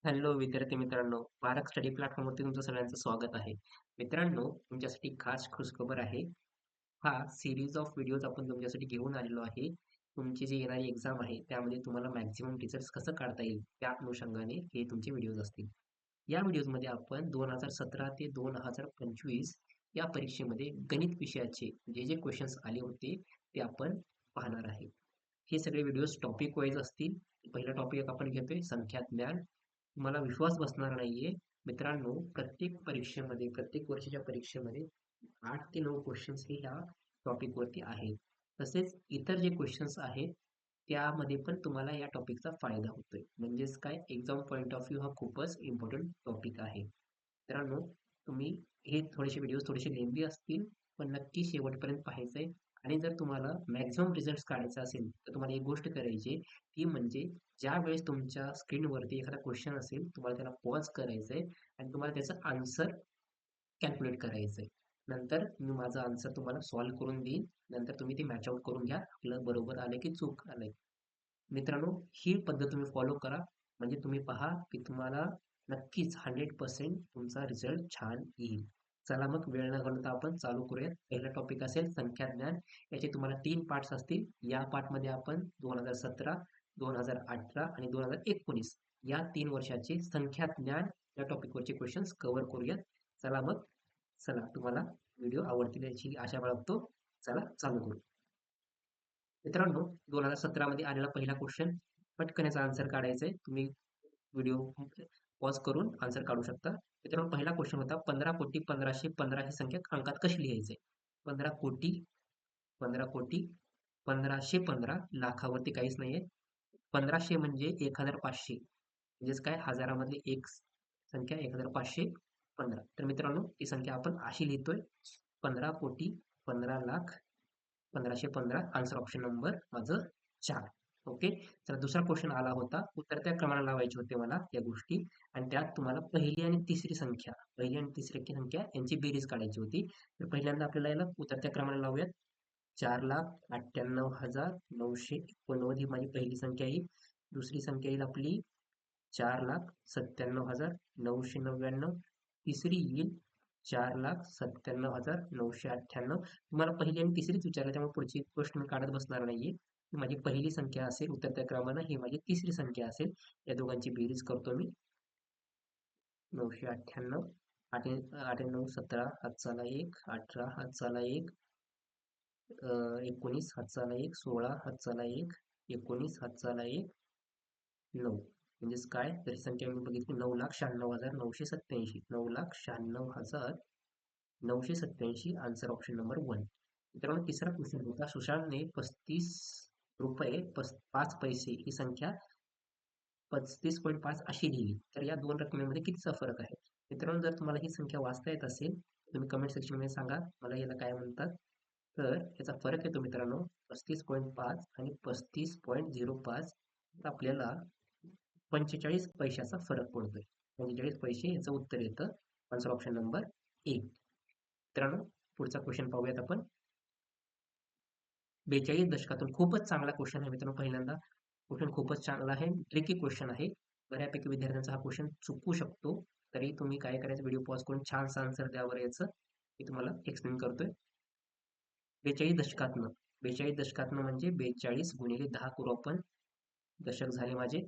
Hello विद्यार्थी मित्रांनो, Bharat study प्लॅटफॉर्मवरती तुमचं सगळ्यांचं स्वागत आहे. मित्रांनो, तुमच्यासाठी खास खुशखबर आहे. हा सीरीज ऑफ व्हिडिओज आपण तुमच्यासाठी घेऊन आलेलो आहे. तुमची जी येणारी एक्झाम आहे, त्यामध्ये तुम्हाला मॅक्सिमम टीचर्स कसं काढता येईल, त्या अनुषंगाने हे तुमचे व्हिडिओज असतील. या व्हिडिओजमध्ये आपण 2017 ते 2025 या परीक्षेमध्ये गणित विषयाचे जे जे क्वेश्चन्स आले होते, ते आपण पाहणार आहे. हे सगळे व्हिडिओज टॉपिक वाईज असतील. पहिला टॉपिक आपण घेतोय संख्या ज्ञान. तुम्हाला विश्वास बसणार नाहीये. मित्रांनो, प्रत्येक परीक्षेमध्ये, प्रत्येक वर्षाच्या परीक्षेमध्ये 8 ते 9 क्वेश्चन्स हे ह्या टॉपिकवरती आहेत. तसेच इतर जे क्वेश्चन्स आहेत, त्यामध्ये पण तुम्हाला या टॉपिकचा फायदा होतोय. म्हणजेच काय एक्झाम पॉइंट ऑफ व्ह्यू हा खूपच इम्पॉर्टंट टॉपिक आहे. मित्रांनो, तुम्ही हे थोडेसे व्हिडिओज थोडेसे लेंदी असतील, पण नक्की शेवटपर्यंत पाहायचंय. आणि जर तुम्हाला मॅक्सिमम रिझल्ट्स काढायचा असेल, तर तुम्हाला एक गोष्ट करायची ती म्हणजे ज्यावेळेस तुमच्या स्क्रीनवरती एखादा क्वेश्चन असेल, तुम्हाला त्याला पॉज करायचंय आणि तुम्हाला त्याचं आन्सर कॅल्क्युलेट करायचंय. नंतर मी माझा आन्सर तुम्हाला सॉल्व्ह करून देईन. नंतर तुम्ही ते मॅच आउट करून घ्या. आपलं बरोबर आलंय की चूक आलंय. मित्रांनो, ही पद्धत तुम्ही फॉलो करा. म्हणजे तुम्ही पहा की तुम्हाला नक्कीच 100% तुमचा रिझल्ट छान येईल. चला मग वेळ न घालवता आपण चालू करूयात. पहिला टॉपिक असेल संख्याज्ञान. याचे तुम्हाला 3 पार्ट्स असतील. या पार्टमध्ये आपण 2017, 2018 आणि 2019 या 3 वर्षाचे संख्याज्ञान या टॉपिकवरचे क्वेश्चन्स कव्हर करूयात. चला मग, चला तुम्हाला व्हिडिओ आवडतील याची आशा बाळगतो. चला चालू करू. मित्रांनो, 2017 मध्ये आलेला पहिला क्वेश्चन, पटकन याचा आन्सर काढायचा आहे. तुम्ही व्हिडिओ पॉज करून आन्सर काढू शकता. मित्रांनो, पहिला क्वेश्चन होता 15,15,15 ही संख्या अंकात कशी लिहायची? 15 कोटी, 15 कोटी, 1515 लाखावरती काहीच नाहीये. 1500 म्हणजे 1500, म्हणजेच काय हजारामधली एक संख्या 1515. तर मित्रांनो, ही संख्या आपण अशी लिहितोय 15 कोटी, 15 लाख, 1515. आन्सर ऑप्शन नंबर माझं 4. ओके. तर दुसरा क्वेश्चन आला होता, उतरत्या क्रमाने लावायचे होते मला या गोष्टी. आणि त्यात तुम्हाला पहिली आणि तिसरी संख्या, पहिली आणि तिसरी संख्या यांची बेरीज काढायची होती. तर पहिल्यांदा आपल्याला याला उतरत्या क्रमाने लावूयात. 4,98,989 ही माझी पहिली संख्या येईल. दुसरी संख्या येईल आपली 4,97,999. तिसरी येईल 4,97,998. तुम्हाला पहिली आणि तिसरीच विचारलं, त्यामुळे पुढची गोष्ट मी काढत बसणार नाहीये. ही माझी पहिली संख्या असेल उतरत्या क्रमानं, ही माझी तिसरी संख्या असेल. या दोघांची बेरीज करतो मी. 998, 8 8 9 17, हातचाला 1, 18 हातचाला 1, 19 हातचाला 1, 16 हातचाला 1, 19 हातचाला 1, 9. म्हणजेच काय, तर ही संख्या मी बघितली 9,96,987. 9,96,987. Answer option number 1. मित्रांनो, तिसरा क्वेश्चन होता, सुशांतने 35 रुपये 5 पैसे ही संख्या 35.5 अशी लिहिली. तर या दोन रकमेमध्ये कितीचा फरक आहे? मित्रांनो, जर तुम्हाला ही संख्या वाचता येत असेल, तुम्ही कमेंट सेक्शनमध्ये सांगा मला याला काय म्हणतात. तर याचा फरक येतो मित्रांनो 35.5 आणि 35.05. आपल्याला 45 पैशाचा फरक पडतोय. 45 पैसे याचं उत्तर येतं. Answer option number 1. मित्रांनो, पुढचा क्वेश्चन पाहूयात आपण. 42 दशकातून खूपच चांगला क्वेश्चन आहे मित्रांनो. पहिल्यांदा क्वेश्चन खूपच चांगला आहे, ट्रिकी क्वेश्चन आहे. बऱ्यापैकी विद्यार्थ्यांचा हा क्वेश्चन चुकू शकतो. तरी तुम्ही काय करायचं, व्हिडिओ पॉज करून छानसं आन्सर द्यावर याचं मी तुम्हाला एक्सप्लेन करतोय. 42 दशकातनं म्हणजे 42 गुणिले 10 करू आपण. दशक झाले माझे.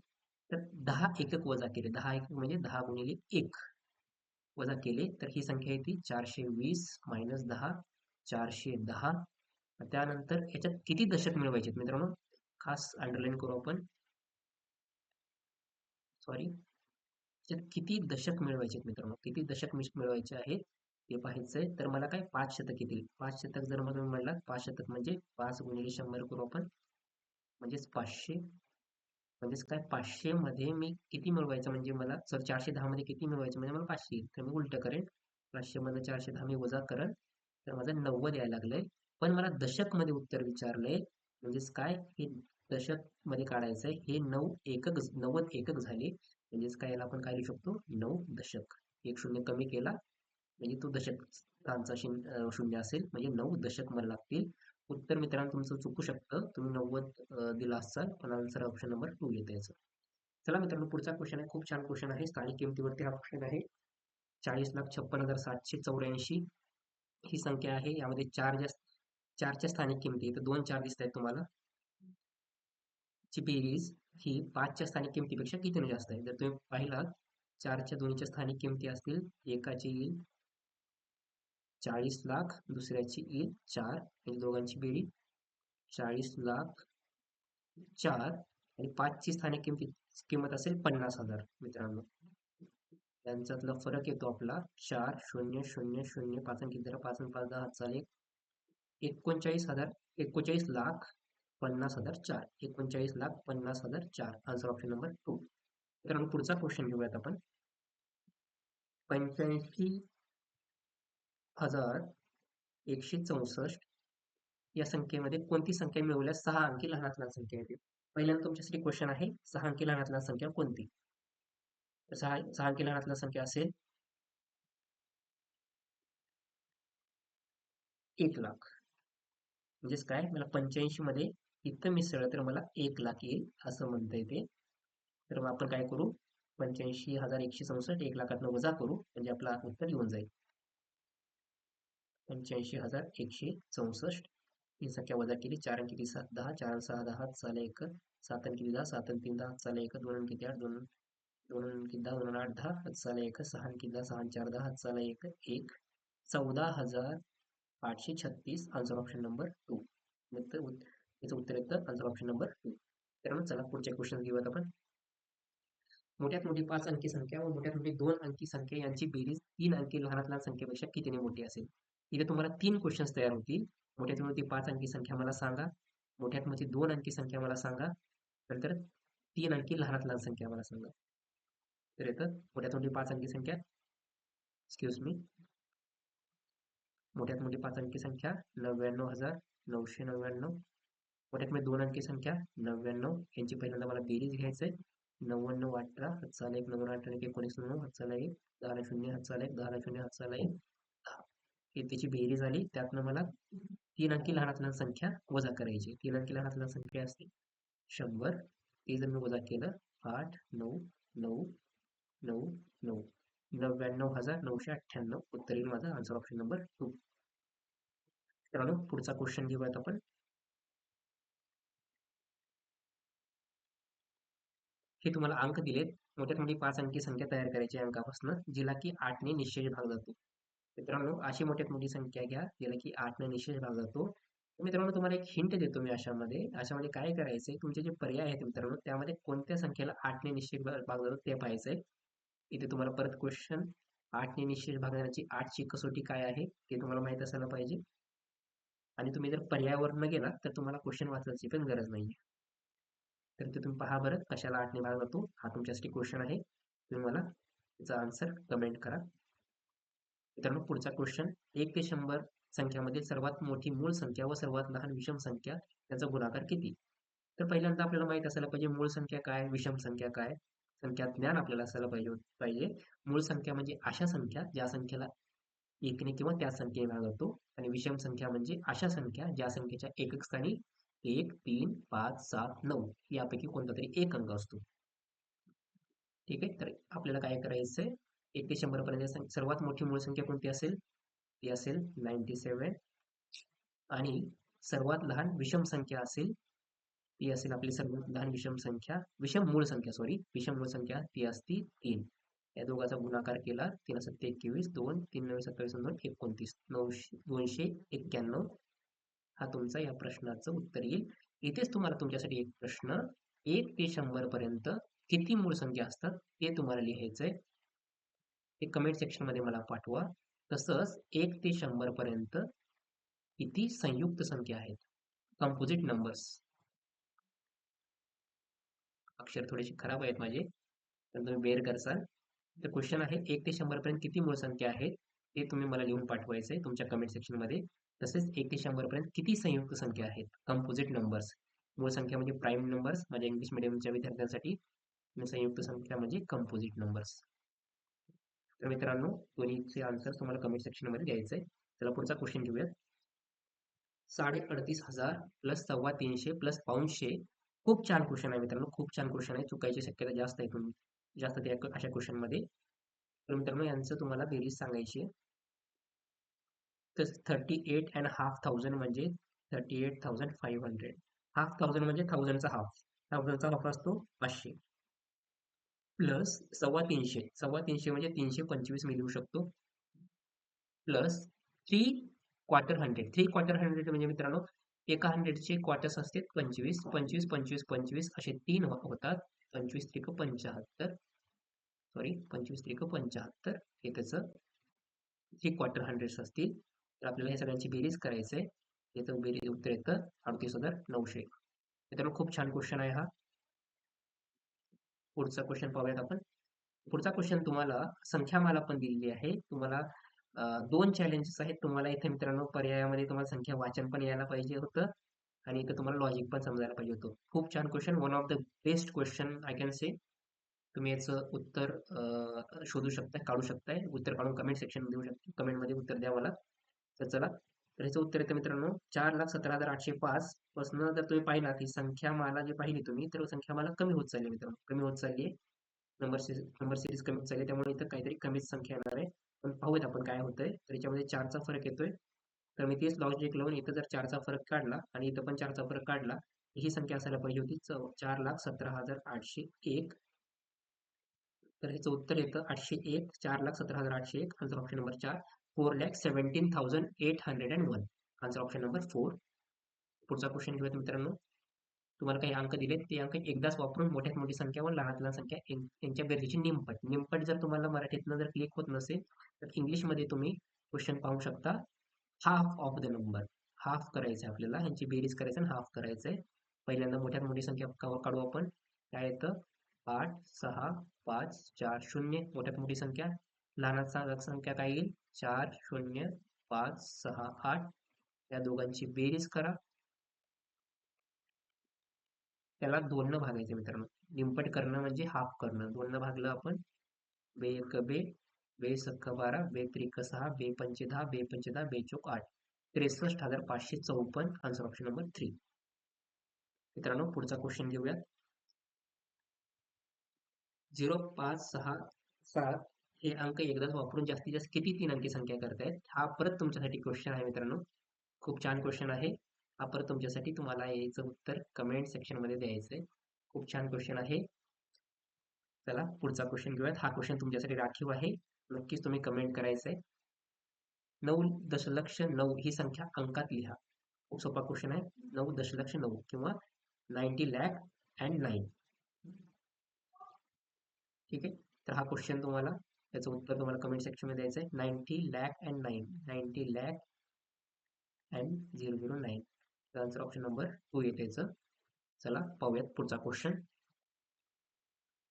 तर 10 एकक वजा केले, 10 एकक म्हणजे 10 गुणिले 1 वजा केले, तर ही संख्या येते 420 मायनस 10, 410. त्यानंतर याच्यात किती दशक मिळवायचे मित्रांनो, खास अंडरलाईन करू आपण. सॉरी, याच्यात किती दशक मिळवायचे मित्रांनो, किती दशक मिळवायचे आहेत ते पाहायचंय. तर मला काय 5 शतक येतील. 5 शतक जर मला म्हणलात, 5 शतक म्हणजे 5 गुणिले 100 करू आपण, म्हणजेच 500. म्हणजेच काय, 500 मध्ये मी किती मिळवायचं, म्हणजे मला सर 410 मध्ये किती मिळवायचं म्हणजे मला 500 येईल. तर मी उलट करेन, 500 मधनं 410 मी वजा करेन, तर माझं 90 यायला लागलंय. पण मला दशक मध्ये उत्तर विचारलंय, म्हणजेच काय, हे दशक मध्ये काढायचंय. हे 90 एकक झाले. म्हणजेच काय, याला आपण काय लिहू शकतो, 9 दशक. एक शून्य कमी केला म्हणजे तो दशक स्थानचा शून्य असेल, म्हणजे 9 दशक मला लागतील. उत्तर मित्रांनो तुमचं चुकू शकतं, तुम्ही 90 दिला असाल, पण आन्सर ऑप्शन नंबर 2 येतं याचं. चला मित्रांनो, पुढचा क्वेश्चन आहे, खूप छान क्वेश्चन आहे. स्थानिक किमतीवरती हा क्वेश्चन आहे. 40,56,784 ही संख्या आहे. यामध्ये चारच्या स्थानिक किमती, तर 2 4 दिसत आहेत तुम्हाला. ची बेरीज ही 5च्या स्थानिक किमतीपेक्षा कितीने जास्त आहे? जर तुम्ही पाहिलात, 4च्या दोन्हीच्या स्थानिक किमती असतील, एकाची येईल 40,00,000, दुसऱ्याची येईल 4, म्हणजे दोघांची बेरीज 40,04,000 आणि 5ची स्थानिक किंमत असेल 50,000. मित्रांनो, यांच्यातला फरक येतो आपला 4 0 0 0 5 अंकी जरा 5 आणि 5 10 हातचा 39,000 39,50,004 39,50,004 आन्सर ऑप्शन नंबर 2. मित्रांनो, पुढचा क्वेश्चन घेऊयात आपण. 85,164 या संख्येमध्ये कोणती संख्या मिळवल्यास 6 अंकी लहानात लहान संख्या येते? पहिल्यांदा तुमच्यासाठी क्वेश्चन आहे, 6 अंकी लहानात लहान संख्या कोणती? तर 6 अंकी लहानात लहान संख्या असेल 1,00,000. म्हणजेच काय, मला 85 मध्ये इथं मिसळलं तर मला 1,00,000 येईल असं म्हणता येते. तर मग आपण काय करू, 85,164 1,00,000 वजा करू, म्हणजे आपला उत्तर येऊन जाईल 85,164. ही संख्या वजा केली, 4 अंकी 7 10, 4 6 10 चाले 1, 7 अंकी 10, 7 आणि 3 10 चाले 1, 2 अंकी 8 2 2 अंकी 10 2 8 10 चाले 1, 6 अंकी 10, 6 4 10 चाले 1 1, 14,836 आन्सर ऑप्शन नंबर 2. याचं उत्तर येतं आन्सर ऑप्शन नंबर 2. तर चला पुढचे क्वेश्चन घेऊयात आपण. मोठ्यात मोठी 5 अंकी संख्या व मोठ्यात मोठी 2 अंकी संख्या यांची बेरीज 3 अंकी लहानात लहान संख्येपेक्षा कितीने मोठी असेल? इथे तुम्हाला 3 क्वेश्चन्स तयार होतील. मोठ्यात मोठी 5 अंकी संख्या मला सांगा, मोठ्यात मोठी 2 अंकी संख्या मला सांगा, नंतर 3 अंकी लहानात लहान संख्या मला सांगा. तर येतं मोठ्यात मोठी 5 अंकी संख्या, एक्सक्यूज मी, मोठ्यात मोठी 5 अंकी संख्या 99,999. मोठ्यात मोठी 2 अंकी संख्या 99. यांची पहिल्यांदा मला बेरीज घ्यायचं आहे. 99 18 हातचाला 1 99 8 19 9 हातचाला 1 10 0 हातचाला 1 10 0 हातचाला 1 10. हे त्याची बेरीज आली. त्यातनं मला 3 अंकी लहानात लहान संख्या वजा करायची. 3 अंकी लहानात लहान संख्या असते 100. ते जर मी वजा केलं 8 9 9 9 9 99,998 उत्तर येईल माझं आन्सर ऑप्शन नंबर 2. मित्रांनो, पुढचा क्वेश्चन घेऊयात आपण. हे तुम्हाला अंक दिलेत. मोठ्यात मोठी 5 अंकी संख्या तयार करायची अंकापासून, जिला की 8ने निश्चय भाग जातो. मित्रांनो, अशी मोठ्यात मोठी संख्या घ्या जिला की 8ने निश्चय भाग जातो. मित्रांनो, तुम्हाला एक हिंट देतो मी. अशामध्ये काय करायचंय, तुमचे जे पर्याय आहेत मित्रांनो, त्यामध्ये कोणत्या संख्येला 8ने निश्चय भाग जातो ते पाहायचंय. इथे तुम्हाला परत क्वेश्चन, 8ने निश्चय भागण्याची 8ची कसोटी काय आहे ते तुम्हाला माहित असायला पाहिजे. आणि तुम्ही जर पर्यायावर न गेला तर तुम्हाला क्वेश्चन वाचायची पण गरज नाहीये. तर ते तुम्ही पहा बरं, कशाला 8ने भाग जातो. हा तुमच्यासाठी क्वेश्चन आहे. तुम्ही मला त्याचा आन्सर कमेंट करा. मित्रांनो, पुढचा क्वेश्चन, 1 ते 100 संख्यामध्ये सर्वात मोठी मूळ संख्या व सर्वात लहान विषम संख्या यांचा गुणाकार किती? तर पहिल्यांदा आपल्याला माहित असायला पाहिजे मूळ संख्या काय, विषम संख्या काय. संख्या ज्ञान आपल्याला असायला पाहिजे. मूळ संख्या म्हणजे अशा संख्या ज्या संख्येला 1ने किंवा त्या संख्येने भाग जातो, आणि विषम संख्या म्हणजे अशा संख्या ज्या संख्येच्या एकक स्थानी 1 3 5 7 9 यापैकी कोणता तरी एक अंक असतो. ठीक आहे, तर आपल्याला काय करायचंय, 1 ते 100 पर्यंत सर्वात मोठी मूळ संख्या कोणती असेल, ती असेल 97. आणि सर्वात लहान विषम संख्या असेल, ती असेल आपली सर्वात लहान विषम मूळ संख्या, विषम मूळ संख्या ती असती 3. या दोघांचा गुणाकार केला, 3 7 21 2 3 9 27 2 29 291. हा तुमचा या प्रश्नाचं उत्तर येईल. इथेच तुम्हाला तुमच्यासाठी एक प्रश्न, 1 ते 100 पर्यंत किती मूळ संख्या असतात ते तुम्हाला लिहायचंय. ते कमेंट सेक्शन मध्ये मला पाठवा. तसंच 1 ते 100 पर्यंत किती संयुक्त संख्या आहेत, कंपोजिट नंबर्स. अक्षर थोडेसे खराब आहेत माझे, तर तुम्ही बेअर करसाल. तर क्वेश्चन आहे, 1 ते 100 पर्यंत किती मूळ संख्या आहेत ते तुम्ही मला लिहून पाठवायचंय तुमच्या कमेंट सेक्शन मध्ये. तसेच 1 ते 100 पर्यंत किती संयुक्त संख्या आहेत, कंपोजिट नंबर्स. मूळ संख्या म्हणजे प्राईम नंबर्स माझ्या इंग्लिश मिडियमच्या विद्यार्थ्यांसाठी, आणि संयुक्त संख्या म्हणजे कंपोजिट नंबर्स. तर मित्रांनो, दोन्हीचे आन्सर तुम्हाला कमेंट सेक्शन मध्ये द्यायचंय. चला पुढचा क्वेश्चन घेऊयात. 38,500 प्लस 325 प्लस 500 खूप छान क्वेश्चन आहे मित्रांनो, खूप छान क्वेश्चन आहे. चुकायची शक्यता जास्त आहे, जास्त त्या अशा क्वेश्चनमध्ये. तर मित्रांनो यांचं तुम्हाला बेरीज सांगायची आहे. तर 38,500 म्हणजे 38,500. हाफ थाउजंड म्हणजे थाउजंडचा हाफ. थाउजंडचा हाफ असतो 500 प्लस 350. 350 म्हणजे 325 मी लिहू शकतो. प्लस 3/400. 3/400 म्हणजे मित्रांनो एका 100चे क्वार्टर्स असतात 25, 25, 25, 25 असे 3 होतात. 25 त्रिक 75. सॉरी 25 त्रिक 75 हे त्याचं 3/400 असतील. तर आपल्याला हे सगळ्यांची बेरीज करायचं आहे. याचं बेरीज उत्तर येतं 38,900. मित्रांनो खूप छान क्वेश्चन आहे हा. पुढचा क्वेश्चन पाहूयात आपण. पुढचा क्वेश्चन तुम्हाला संख्यामाला पण दिलेली आहे. तुम्हाला 2 चॅलेंजेस आहेत. तुम्हाला इथे मित्रांनो पर्यायामध्ये तुम्हाला संख्या वाचन पण यायला पाहिजे होतं आणि इथं तुम्हाला लॉजिक पण समजायला पाहिजे होतं. खूप छान question, one of the best question I can say. तुम्ही याचं उत्तर शोधू शकताय, काढू शकताय. उत्तर काढून कमेंट सेक्शन देऊ शकता. कमेंटमध्ये उत्तर द्या मला. तर चला, तर ह्याचं उत्तर येतं मित्रांनो 4,17,805 पासून जर तुम्ही पाहिलात ही संख्यामाला जी पाहिली तुम्ही, तर संख्यामाला कमी होत चालली मित्रांनो, कमी होत चालली आहे. नंबर सिरीज कमी होत चालली आहे, त्यामुळे इथं काहीतरी कमीच संख्या येणार आहे. पण पाहूयात आपण काय होतंय. तर याच्यामध्ये 4चा फरक येतोय. तर मी तेच लॉजिक लावून इथं जर 4चा फरक काढला आणि इथं पण 4चा फरक काढला, ही संख्या असायला पाहिजे होती 4,17,801. तर ह्याचं उत्तर येतं 801. 4,17,801. Answer option number 4. 4,17,801. Answer option number 4. पुढचा क्वेश्चन घेऊयात मित्रांनो. तुम्हाला काही अंक दिलेत, ते अंक एकदाच वापरून मोठ्यात मोठी संख्या व लहानात लहान संख्या यांच्या बेरजेची निमपट. निमपट जर तुम्हाला मराठीतनं जर क्लिक होत नसेल, तर इंग्लिशमध्ये तुम्ही क्वेश्चन पाहू शकता. Half of the number. Half करायचं आहे आपल्याला, ह्यांची बेरीज करायचं आणि हाफ करायचं आहे. पहिल्यांदा मोठ्यात मोठी संख्या काढू आपण. काय येतं 8, 6, 5, 4, 0. मोठ्यात मोठी संख्या. लहानात संख्या काय येईल 4, 0, 5, 6, 8. या दोघांची बेरीज करा. त्याला 2 न भागायचं मित्रांनो. निमपट करणं म्हणजे हाफ करणं. 2 न भागलं आपण. बे एक बे, बे सख्ख 12, बे त्रिक 6, बे पंचे 10, बे पंचे 10, बे चोक 8. 63,554. Answer option number 3. मित्रांनो पुढचा क्वेश्चन घेऊयात. 0, 5, 6, 7 हे अंक एकदाच वापरून जास्तीत जास्त किती 3 अंकी संख्या करतायत? हा परत तुमच्यासाठी क्वेश्चन आहे मित्रांनो. खूप छान क्वेश्चन आहे. हा परत तुमच्यासाठी तुम्हाला याचं उत्तर कमेंट सेक्शनमध्ये द्यायचं आहे. खूप छान क्वेश्चन आहे. चला पुढचा क्वेश्चन घेऊयात. हा क्वेश्चन तुमच्यासाठी राखीव आहे. नक्कीच तुम्ही कमेंट करायचं आहे. 9,9 ही संख्या अंकात लिहा. खूप सोपा क्वेश्चन आहे. 9,9 किंवा 90 लॅक अँड 9. ठीक आहे. तर हा क्वेश्चन तुम्हाला त्याचं उत्तर तुम्हाला कमेंट सेक्शनमध्ये द्यायचं आहे. 90 लॅक अँड 9. 90 लॅक अँड 009. तर आन्सर ऑप्शन नंबर 2 येते याचं. चला पाहूयात पुढचा क्वेश्चन.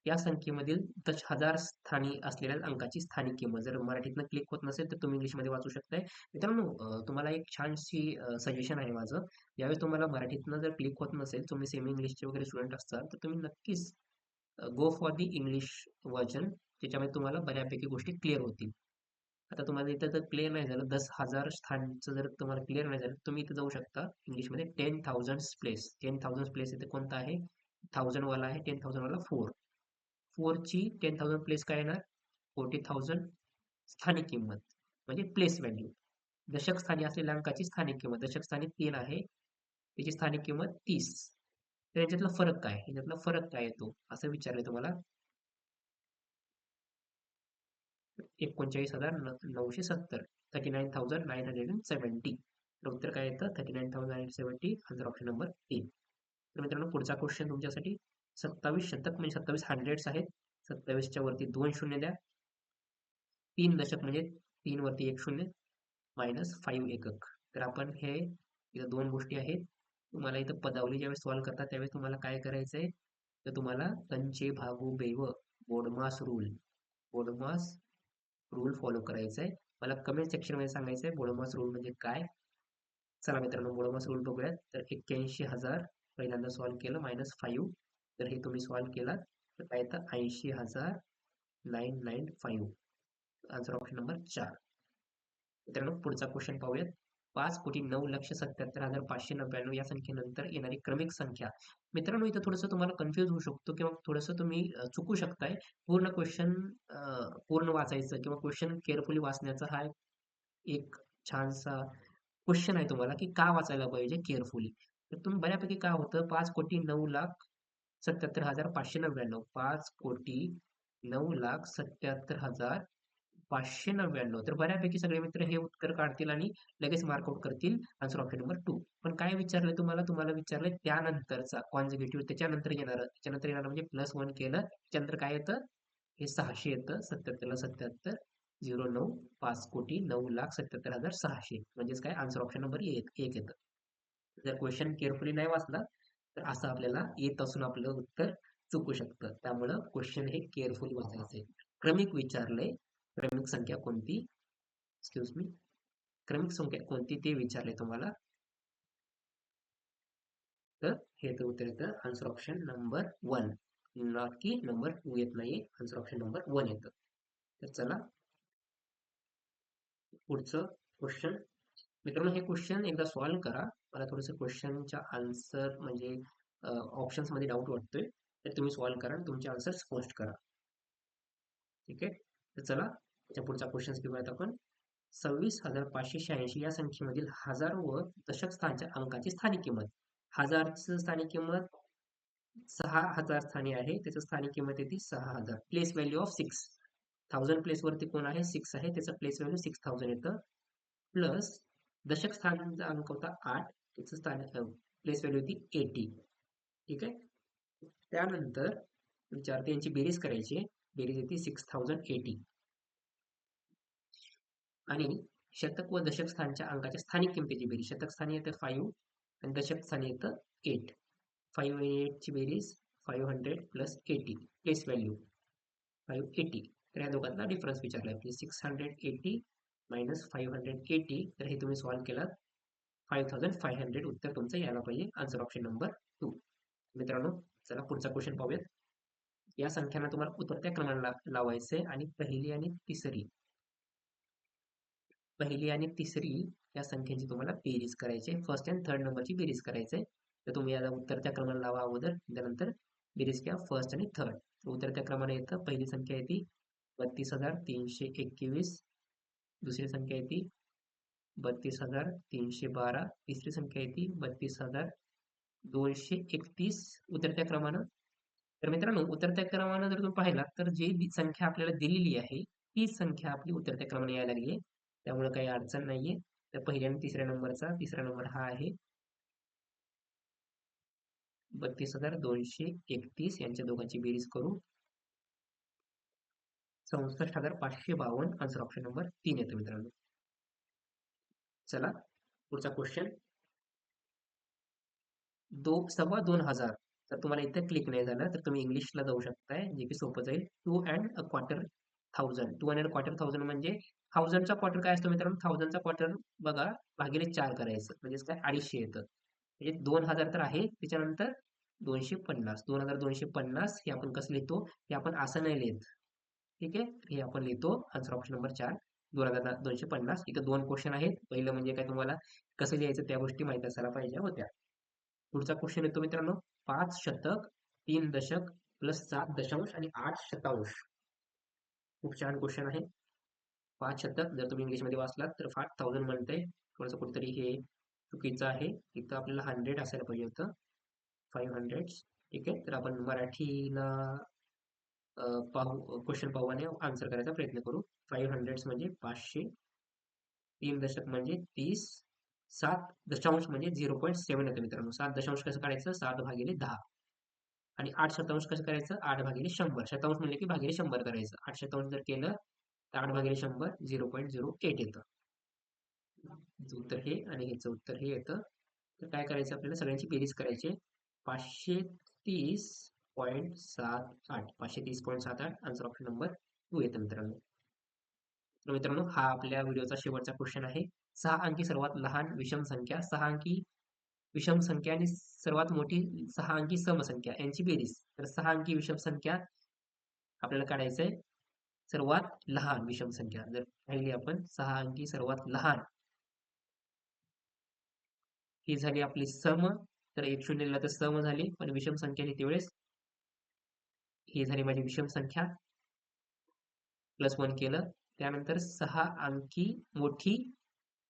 या संख्येमधील दशहजार स्थानी असलेल्या अंकाची स्थानिक किंमत. जर मराठीतनं क्लिक होत नसेल तर तुम्ही इंग्लिशमध्ये वाचू शकताय. मित्रांनो तुम्हाला एक छानशी सजेशन आहे माझं. यावेळी तुम्हाला मराठीतनं जर क्लिक होत नसेल, तुम्ही सेमी इंग्लिशचे वगैरे स्टुडंट असतात, तर तुम्ही नक्कीच go for the English version. त्याच्यामध्ये तुम्हाला बऱ्यापैकी गोष्टी क्लिअर होतील. आता तुम्हाला इथं जर क्लिअर नाही झालं, 10,000 स्थानचं जर तुम्हाला क्लिअर नाही झालं, तुम्ही इथं जाऊ शकता इंग्लिशमध्ये 10,000 प्लेस. 10,000 प्लेस इथे कोणता आहे? 1000 वाला आहे. 10,000 वाला 4. 4 ची 10,000 प्लेस काय येणार? 40,000 स्थानिक किंमत म्हणजे प्लेस व्हॅल्यू. दशक स्थानी असलेल्या अंकाची स्थानिक किंमत. दशक स्थानी 3 आहे. त्याची स्थानिक किंमत 30. तर याच्यातला फरक काय? याच्यातला फरक काय येतो? असं विचारलंय तुम्हाला. 39,970. 39,970. तर उत्तर काय येतं? 39,970. Answer option number 3. तर मित्रांनो पुढचा क्वेश्चन तुमच्यासाठी 27 शतक म्हणजे 27 हंड्रेड्स आहेत. 27च्या वरती 2 शून्य द्या. 3 दशक म्हणजे 3 वरती 1 शून्य मायनस 5 एकक. तर आपण हे इथं 2 गोष्टी आहेत. तुम्हाला इथं पदावली ज्यावेळेस सॉल्व्ह करता त्यावेळेस तुम्हाला काय करायचंय? तर तुम्हाला कंचे भागू बेव BODMAS rule. BODMAS rule follow करायचा आहे. मला कमेंट सेक्शनमध्ये सांगायचं आहे बोडोमॉस रूल म्हणजे काय. चला मित्रांनो बोडोमॉस रूल बघूयात. तर 81,000 पहिल्यांदा सॉल्व्ह केलं -5. तर हे तुम्ही सॉल्व्ह केलात तर काय येतं 80,995. Answer option number 4. मित्रांनो पुढचा क्वेश्चन पाहूयात. 5,09,77,599 या संख्येनंतर येणारी क्रमिक संख्या. मित्रांनो, इथं थोडंसं तुम्हाला कन्फ्यूज होऊ शकतो किंवा थोडंसं तुम्ही चुकू शकताय. पूर्ण क्वेश्चन पूर्ण वाचायचं किंवा क्वेश्चन केअरफुली वाचण्याचा हा एक छानसा क्वेश्चन आहे तुम्हाला, की का वाचायला पाहिजे केअरफुली. तर तुम्ही बऱ्यापैकी काय होतं, 5,09,77,599, 5,09,77,599. तर बऱ्यापैकी सगळे मित्र हे उत्तर काढतील आणि लगेच मार्कआउट करतील आन्सर ऑप्शन नंबर 2. पण काय विचारलंय तुम्हाला? तुम्हाला विचारलंय त्यानंतरचा कॉन्झिक्युटिव्ह त्याच्यानंतर येणारं म्हणजे +1 केलं, त्याच्यानंतर काय येतं? हे 600 येतं. 77ला 77, 09, 5,09,77,600 म्हणजेच काय आन्सर ऑप्शन नंबर 1 येतं. जर क्वेश्चन केअरफुली नाही वाचला तर असं आपल्याला येत असून आपलं उत्तर चुकू शकतं. त्यामुळं क्वेश्चन हे केअरफुली वाचायचं आहे. क्रमिक विचारलंय. क्रमिक संख्या कोणती? Excuse me. क्रमिक संख्या कोणती ते विचारले तुम्हाला. तर हे तर उत्तर येतं आन्सर ऑप्शन नंबर 1. नॉट की नंबर 2 येत नाहीये. आन्सर ऑप्शन नंबर 1 येतं. तर चला पुढचं क्वेश्चन. मित्रांनो, हे क्वेश्चन एकदा सॉल्व्ह करा. मला थोडंसं क्वेश्चनच्या आन्सर म्हणजे ऑप्शन्स मध्ये डाऊट वाटतोय. तर तुम्ही सॉल्व्ह करा आणि तुमचे आन्सर्स पोस्ट करा. ठीक आहे. तर चला त्याच्या पुढचा क्वेश्चन घेऊयात आपण. 26,586 या संख्येमधील हजार व दशक स्थानच्या अंकाची स्थानिक किंमत. हजारचं स्थानिक किंमत 6,000 स्थानी आहे. त्याचं स्थानिक किंमत येते 6,000. Place value of 6. 1000 प्लेस वरती कोण आहे? 6 आहे. त्याचं प्लेस व्हॅल्यू 6000 येतं. प्लस दशक स्थानाचा अंक होता 8. त्याचं स्थानिक प्लेस व्हॅल्यू होती 80. ठीक आहे. त्यानंतर विचारते यांची बेरीज करायची. बेरीज येते 6080. आणि शतक व दशक स्थानच्या अंकाच्या स्थानिक किमतीची बेरीज. शतक स्थानी येतं 5 आणि दशक स्थानी येतं 8. 5 आणि 8 ची बेरीज 500 प्लस 80 प्लेस व्हॅल्यू 580. तर या दोघांना डिफरन्स विचारला आहे. 680 मायनस 580. तर हे तुम्ही सॉल्व्ह केलात 5500 उत्तर तुमचं यायला पाहिजे. Answer option number 2. मित्रांनो, चला पुढचा क्वेश्चन पाहूयात. या संख्यांना तुम्हाला उतरत्या क्रमाने लावायचे आणि पहिली आणि तिसरी या संख्येची तुम्हाला बेरीज करायची. फर्स्ट अँड थर्ड नंबरची बेरीज करायची. तर तुम्ही याला उतरत्या क्रमाने लावा अगोदर, त्यानंतर बेरीज घ्या फर्स्ट आणि थर्ड. उतरत्या क्रमाने येतं. पहिली संख्या येते 32,321. दुसरी संख्या येते 32,312. तिसरी संख्या येते 32,231 उतरत्या क्रमानं. तर मित्रांनो, उतरत्या क्रमानं जर तुम्ही पाहिला तर जी संख्या आपल्याला दिलेली आहे तीच संख्या आपली उतरत्या क्रमाने यायला लागली आहे. त्यामुळे काही अडचण नाहीये. तर पहिल्या आणि तिसरा नंबर हा आहे 32,231. यांच्या दोघांची बेरीज करू 64,552. आन्सर ऑप्शन नंबर 3 येतो मित्रांनो. चला पुढचा क्वेश्चन. 2,250. तर तुम्हाला इथे क्लिक नाही झालं तर तुम्ही इंग्लिशला जाऊ शकताय, जे की सोपं जाईल. 2 and a quarter thousand. 2 and a quarter thousand म्हणजे 1000चा क्वार्टर काय असतो मित्रांनो? 1000चा क्वार्टर बघा भागिले 4 करायचं म्हणजेच काय 250 येतं. म्हणजे 2000 तर आहे, त्याच्यानंतर 250. 2250 हे आपण कसं लिहितो? हे आपण असं नाही लिहित. ठीक आहे. हे आपण लिहितो आन्सर ऑप्शन नंबर 4. 2250. इथं 2 क्वेश्चन आहेत. पहिलं म्हणजे काय तुम्हाला कसं लिहायचं त्या गोष्टी माहिती असायला पाहिजे होत्या. पुढचा क्वेश्चन येतो मित्रांनो. 5 शतक 3 दशक प्लस 7 दशांश आणि 8 शतांश. खूप छान क्वेश्चन आहे. 5 शतक जर तुम्ही इंग्लिशमध्ये वाचलात तर 5000 म्हणते. थोडंसं कुठेतरी हे चुकीचं आहे. इथं आपल्याला 100 असायला पाहिजे होतं. 500. ठीक आहे. तर आपण मराठीला क्वेश्चन पाहू आणि आन्सर करायचा प्रयत्न करू. 500 म्हणजे 500. 3 दशक म्हणजे 30. 7 दशांश म्हणजे 0.7 येतं मित्रांनो. 7 दशांश कसं काढायचं? 7 भागिले 10. आणि 8 शतांश कसं करायचं? 8 भागिले 100. शतांश म्हणजे की भागिले 100 करायचं. 8 शतांश जर केलं तर 8 भागिले 100 0.08 येतं. उत्तर हे आणि ह्याचं उत्तर हे येतं. तर काय करायचं आपल्याला? सगळ्यांची बेरीज करायची. 530.78. 530.78 आन्सर ऑप्शन नंबर 2 येतं मित्रांनो. तर मित्रांनो, हा आपल्या व्हिडिओचा शेवटचा क्वेश्चन आहे. 6 अंकी सर्वात लहान विषम संख्या, 6 अंकी विषम संख्या आणि सर्वात मोठी 6 अंकी समसंख्या यांची बेरीज. तर 6 अंकी विषम संख्या आपल्याला काढायचं आहे. सर्वात लहान विषम संख्या जर पाहिली आपण 6 अंकी सर्वात लहान ही झाली आपली सम. तर 1-0 लिहिलं तर सम झाली, पण विषम संख्या लिहिते वेळेस ही झाली माझी विषम संख्या. +1 केलं. त्यानंतर 6 अंकी मोठी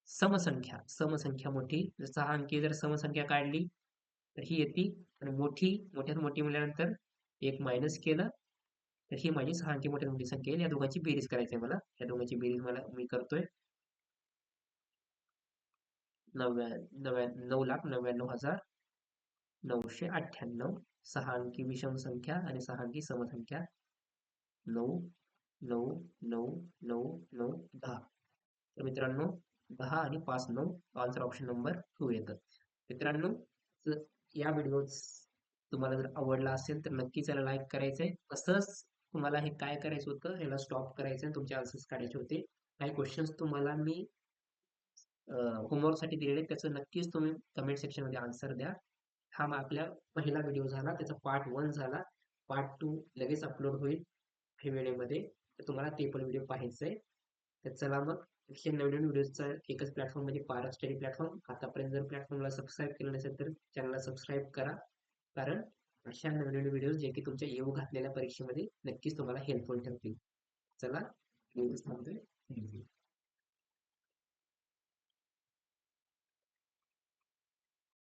समसंख्या. समसंख्या मोठी. जर 6 अंकी जर समसंख्या काढली तर ही येते. आणि मोठ्यात मोठी म्हटल्यानंतर 1 मायनस केलं. तर ही माझी 6 अंकी मोठ्यात मोठी संख्या येईल. या दोघांची बेरीज करायची आहे मला. या दोघांची बेरीज मी करतोय. 9,99,998. 6 अंकी विषम संख्या आणि 6 अंकी समसंख्या. 9, 9, 9, 9, 9, 10. तर मित्रांनो 10 आणि 5, 9 आन्सर ऑप्शन नंबर 2 येतं. मित्रांनो जर या व्हिडिओ तुम्हाला जर आवडला असेल तर नक्कीच याला लाईक करायचंय. तसंच तुम्हाला हे काय करायचं होतं, याला स्टॉप करायचं आणि तुमचे आन्सर्स काढायचे होते. काही क्वेश्चन्स तुम्हाला मी होमवर्कसाठी दिलेले आहेत. त्याचं नक्कीच तुम्ही कमेंट सेक्शनमध्ये आन्सर द्या. हा मग आपल्या पहिला व्हिडिओ झाला. त्याचा पार्ट 1 झाला. पार्ट 2 लगेच अपलोड होईल काही वेळेमध्ये. तर तुम्हाला ते पण व्हिडिओ पाहायचे आहे. तर चला मग अशा नवीन व्हिडिओचा एकच प्लॅटफॉर्म म्हणजे पारक स्टडी प्लॅटफॉर्म. आतापर्यंत जर प्लॅटफॉर्मला सबस्क्राईब केलं नसेल तर चॅनलला सबस्क्राईब करा. कारण अशा नवीन व्हिडिओज जे की तुमच्या येऊ घातलेल्या परीक्षेमध्ये नक्कीच तुम्हाला हेल्पफुल ठरतील. चला, थांबतोय. थँक्यू.